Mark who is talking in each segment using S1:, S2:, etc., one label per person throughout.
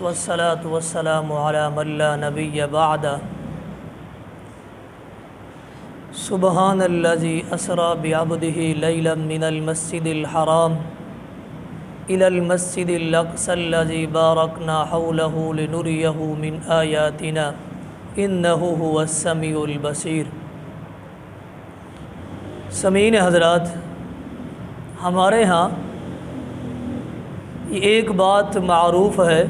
S1: والصلاة والسلام على من لا نبي بعده سبحان الذي أسرى بعبده ليلا من المسجد الحرام إلى المسجد الأقصى الذي باركنا حوله لنريه من آياتنا إنه هو السميع البصير۔ سامعین حضرات، ہمارے ہاں یہ ایک بات معروف ہے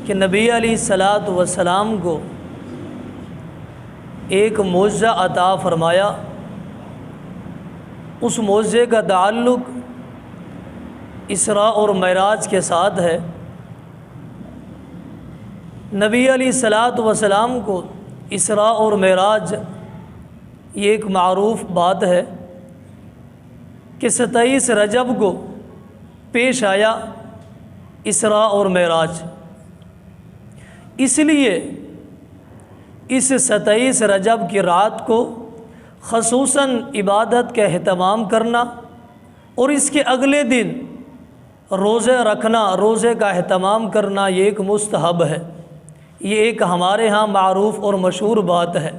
S1: کہ نبی علیہ الصلاۃ والسلام کو ایک معجزہ عطا فرمایا۔ اس معجزے کا تعلق اسراء اور معراج کے ساتھ ہے۔ نبی علیہ الصلاۃ والسلام کو اسراء اور معراج یہ ایک معروف بات ہے کہ 27 رجب کو پیش آیا اسراء اور معراج۔ اس لیے اس 27 رجب کی رات کو خصوصاً عبادت کا اہتمام کرنا اور اس کے اگلے دن روزے رکھنا، روزے کا اہتمام کرنا یہ ایک مستحب ہے۔ یہ ایک ہمارے ہاں معروف اور مشہور بات ہے۔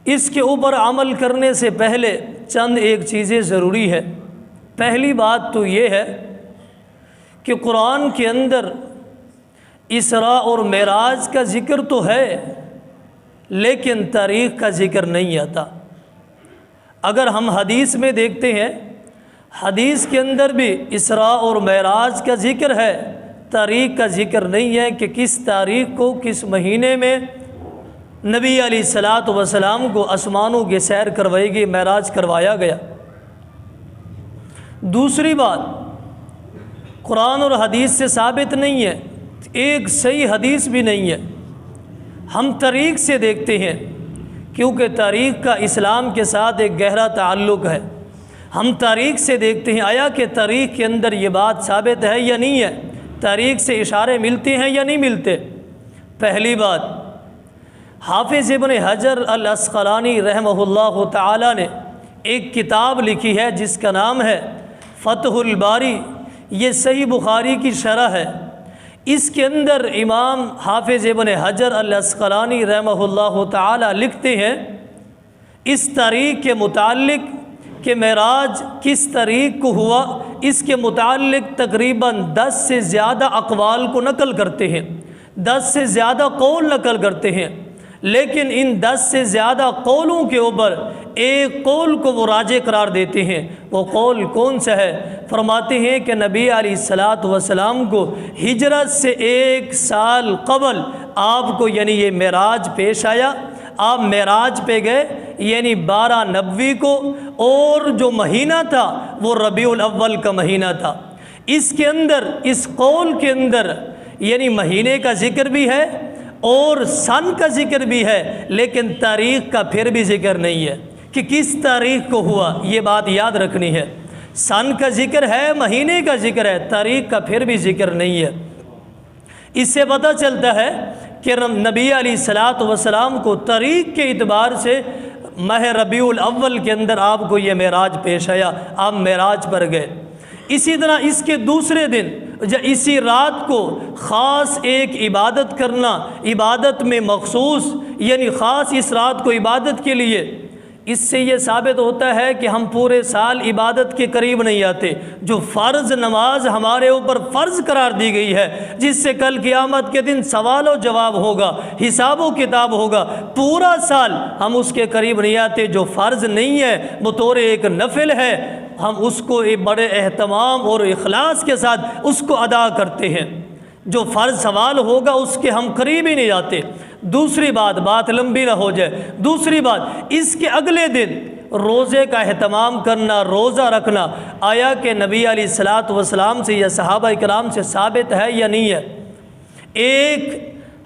S1: اس کے اوپر عمل کرنے سے پہلے چند ایک چیزیں ضروری ہے۔ پہلی بات تو یہ ہے کہ قرآن کے اندر اسراء اور معراج کا ذکر تو ہے لیکن تاریخ کا ذکر نہیں آتا۔ اگر ہم حدیث میں دیکھتے ہیں، حدیث کے اندر بھی اسراء اور معراج کا ذکر ہے، تاریخ کا ذکر نہیں ہے کہ کس تاریخ کو کس مہینے میں نبی علیہ الصلاۃ والسلام کو آسمانوں کی سیر کروائی گئی، معراج کروایا گیا۔ دوسری بات، قرآن اور حدیث سے ثابت نہیں ہے، ایک صحیح حدیث بھی نہیں ہے۔ ہم تاریخ سے دیکھتے ہیں کیونکہ تاریخ کا اسلام کے ساتھ ایک گہرا تعلق ہے۔ ہم تاریخ سے دیکھتے ہیں آیا کہ تاریخ کے اندر یہ بات ثابت ہے یا نہیں ہے، تاریخ سے اشارے ملتے ہیں یا نہیں ملتے۔ پہلی بات، حافظ ابن حجر العسقلانی رحمہ اللہ تعالی نے ایک کتاب لکھی ہے جس کا نام ہے فتح الباری۔ یہ صحیح بخاری کی شرح ہے۔ اس کے اندر امام حافظ ابن حجر العسقلانی رحمہ اللہ تعالی لکھتے ہیں اس تاریخ کے متعلق کہ معراج کس تاریخ کو ہوا، اس کے متعلق تقریباً 10 سے زیادہ اقوال کو نقل کرتے ہیں، 10 سے زیادہ قول نقل کرتے ہیں، لیکن ان 10 سے زیادہ قولوں کے اوپر ایک قول کو وہ راجح قرار دیتے ہیں۔ وہ قول کون سا ہے؟ فرماتے ہیں کہ نبی علیہ الصلاۃ والسلام کو ہجرت سے 1 سال قبل آپ کو یعنی یہ معراج پیش آیا، آپ معراج پہ گئے یعنی 12 نبوی کو، اور جو مہینہ تھا وہ ربیع الاول کا مہینہ تھا۔ اس کے اندر، اس قول کے اندر یعنی مہینے کا ذکر بھی ہے اور سن کا ذکر بھی ہے، لیکن تاریخ کا پھر بھی ذکر نہیں ہے کہ کس تاریخ کو ہوا۔ یہ بات یاد رکھنی ہے، سن کا ذکر ہے، مہینے کا ذکر ہے، تاریخ کا پھر بھی ذکر نہیں ہے۔ اس سے پتہ چلتا ہے کہ نبی علیہ الصلاۃ والسلام کو تاریخ کے اعتبار سے ماہ ربیع الاول کے اندر آپ کو یہ معراج پیش آیا، آپ معراج پر گئے۔ اسی طرح اس کے دوسرے دن اسی رات کو خاص ایک عبادت کرنا، عبادت میں مخصوص یعنی خاص اس رات کو عبادت کے لیے، اس سے یہ ثابت ہوتا ہے کہ ہم پورے سال عبادت کے قریب نہیں آتے۔ جو فرض نماز ہمارے اوپر فرض قرار دی گئی ہے، جس سے کل قیامت کے دن سوال و جواب ہوگا، حساب و کتاب ہوگا، پورا سال ہم اس کے قریب نہیں آتے۔ جو فرض نہیں ہے بطور ایک نفل ہے، ہم اس کو ایک بڑے اہتمام اور اخلاص کے ساتھ اس کو ادا کرتے ہیں۔ جو فرض سوال ہوگا اس کے ہم قریب ہی نہیں جاتے۔ دوسری بات لمبی نہ ہو جائے، دوسری بات اس کے اگلے دن روزے کا اہتمام کرنا، روزہ رکھنا، آیا کہ نبی علیہ الصلاۃ والسلام سے یا صحابہ کرام سے ثابت ہے یا نہیں ہے۔ ایک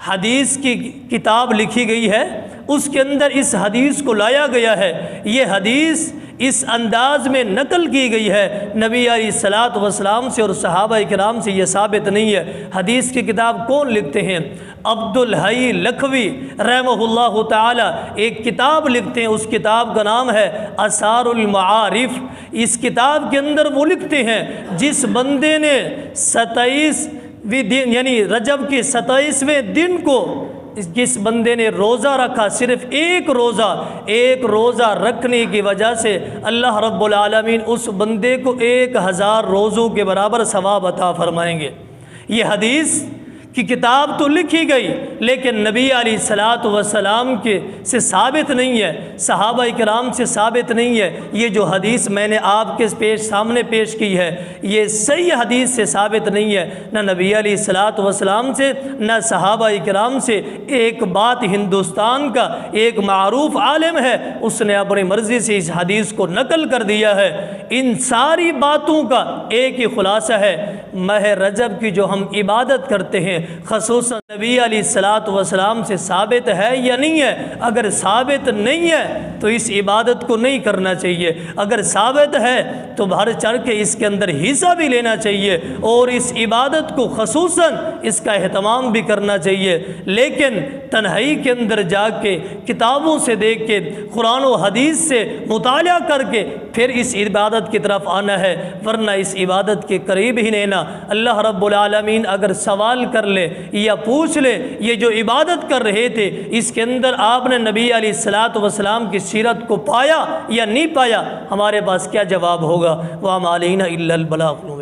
S1: حدیث کی کتاب لکھی گئی ہے، اس کے اندر اس حدیث کو لایا گیا ہے۔ یہ حدیث اس انداز میں نقل کی گئی ہے نبی علیہ الصلوۃ والسلام سے اور صحابہ کرام سے، یہ ثابت نہیں ہے۔ حدیث کی کتاب کون لکھتے ہیں؟ عبد الحی لکھوی رحمہ اللہ تعالی ایک کتاب لکھتے ہیں، اس کتاب کا نام ہے آثار المعارف۔ اس کتاب کے اندر وہ لکھتے ہیں جس بندے نے 27ویں دن یعنی رجب کے 27ویں دن کو جس بندے نے روزہ رکھا، صرف ایک روزہ رکھنے کی وجہ سے اللہ رب العالمین اس بندے کو 1000 روزوں کے برابر ثواب عطا فرمائیں گے۔ یہ حدیث کی کتاب تو لکھی گئی لیکن نبی علیہ الصلوۃ والسلام کے سے ثابت نہیں ہے، صحابہ کرام سے ثابت نہیں ہے۔ یہ جو حدیث میں نے آپ کے سامنے پیش کی ہے یہ صحیح حدیث سے ثابت نہیں ہے، نہ نبی علیہ الصلوۃ والسلام سے نہ صحابہ کرام سے۔ ایک بات ہندوستان کا ایک معروف عالم ہے، اس نے اپنی مرضی سے اس حدیث کو نقل کر دیا ہے۔ ان ساری باتوں کا ایک ہی خلاصہ ہے، ماہ رجب کی جو ہم عبادت کرتے ہیں خصوصاً نبی علیہ الصلوۃ والسلام سے ثابت ہے یا نہیں ہے؟ اگر ثابت نہیں ہے تو اس عبادت کو نہیں کرنا چاہیے، اگر ثابت ہے تو بڑھ چڑھ کے اس کے اندر حصہ بھی لینا چاہیے اور اس عبادت کو خصوصاً اس کا اہتمام بھی کرنا چاہیے۔ لیکن تنہائی کے اندر جا کے کتابوں سے دیکھ کے قرآن و حدیث سے مطالعہ کر کے پھر اس عبادت کی طرف آنا ہے، ورنہ اس عبادت کے قریب ہی نہیں نا۔ اللہ رب العالمین اگر سوال کر لے یا پوچھ لے یہ جو عبادت کر رہے تھے اس کے اندر آپ نے نبی علیہ الصلوۃ والسلام کی سیرت کو پایا یا نہیں پایا، ہمارے پاس کیا جواب ہوگا؟ وَمَا عَلَيْنَا إِلَّا الْبَلَاغُ۔